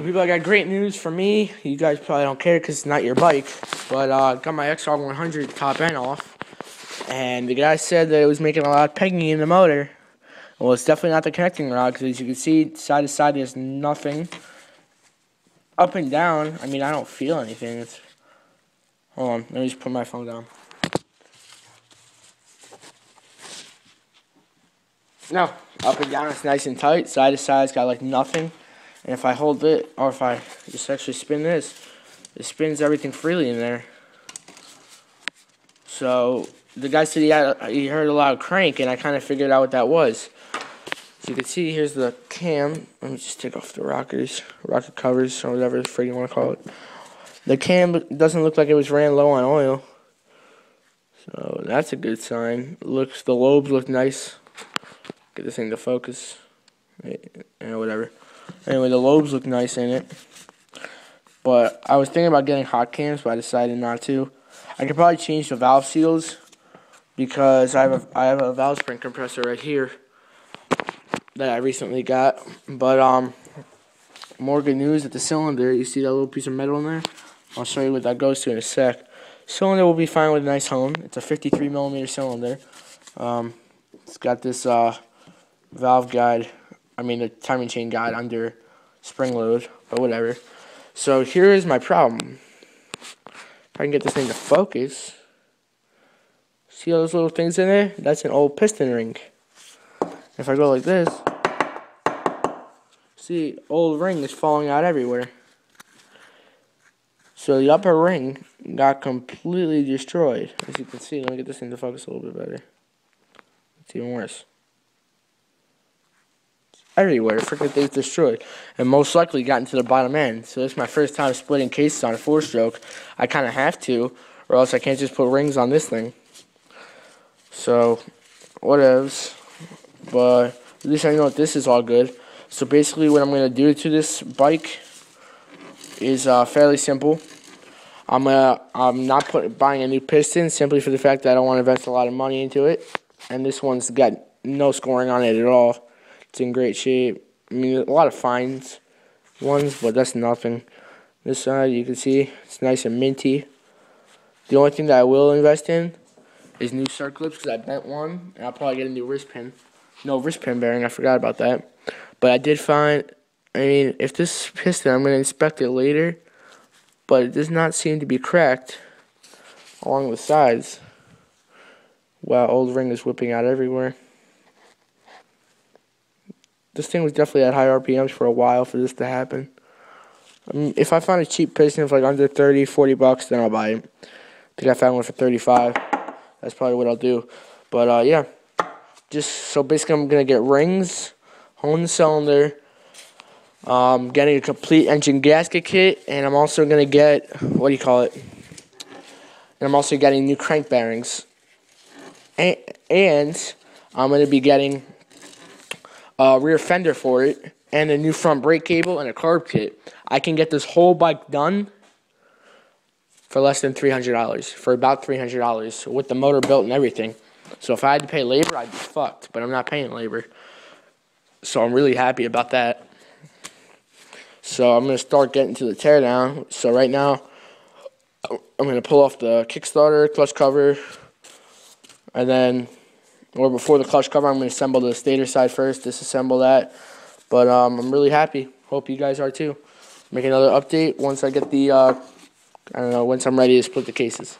So people, I got great news for me. You guys probably don't care because it's not your bike. But got my xr100 top end off. And the guy said that it was making a lot of pegging in the motor. Well, it's definitely not the connecting rod because as you can see, side to side there's nothing. Up and down, I mean, I don't feel anything. Hold on, let me just put my phone down. No, up and down it's nice and tight. Side to side it's got like nothing. And if I hold it, or if I just actually spin this, it spins everything freely in there. So the guy said he heard a loud crank, and I kind of figured out what that was. So you can see here's the cam. Let me just take off the rocket covers, or whatever the frig you want to call it. The cam doesn't look like it was ran low on oil, so that's a good sign. The lobes look nice. Get this thing to focus. Whatever. Anyway, the lobes look nice in it. But I was thinking about getting hot cams, but I decided not to. I could probably change the valve seals because I have a valve spring compressor right here that I recently got. But more good news at the cylinder. You see that little piece of metal in there? I'll show you what that goes to in a sec. Cylinder will be fine with a nice hone. It's a 53mm cylinder. It's got this valve guide. I mean, the timing chain guide under spring load, but whatever. So here is my problem. If I can get this thing to focus, see all those little things in there? That's an old piston ring. If I go like this, see, old ring is falling out everywhere. So the upper ring got completely destroyed. As you can see, let me get this thing to focus a little bit better. It's even worse. Everywhere, freaking thing's destroyed, and most likely got into the bottom end. So this is my first time splitting cases on a 4-stroke. I kind of have to, or else I can't just put rings on this thing. So, whatevs. But at least I know that this is all good. So basically, what I'm gonna do to this bike is fairly simple. I'm not buying a new piston simply for the fact that I don't want to invest a lot of money into it, and this one's got no scoring on it at all. It's in great shape. I mean, a lot of fines ones, but that's nothing. This side, you can see, it's nice and minty. The only thing that I will invest in is new circlips because I bent one, and I'll probably get a new wrist pin. No, wrist pin bearing, I forgot about that. But I did find, I mean, if this piston, I'm going to inspect it later, but it does not seem to be cracked along the sides. Wow, old ring is whipping out everywhere. This thing was definitely at high RPMs for a while for this to happen. I mean, if I find a cheap piston for like under 30, 40 bucks, then I'll buy it. I think I found one for 35. That's probably what I'll do. But yeah, so basically I'm gonna get rings, hone the cylinder, getting a complete engine gasket kit, and I'm also gonna get and I'm also getting new crank bearings, and I'm gonna be getting rear fender for it, and a new front brake cable and a carb kit. I can get this whole bike done for less than $300, for about $300 with the motor built and everything. So if I had to pay labor, I'd be fucked, but I'm not paying labor. So I'm really happy about that. So I'm going to start getting to the teardown. So right now, I'm going to pull off the Kickstarter, clutch cover, and then before the clutch cover, I'm going to assemble the stator side first, disassemble that. But I'm really happy. Hope you guys are too. Make another update once I get the, once I'm ready to split the cases.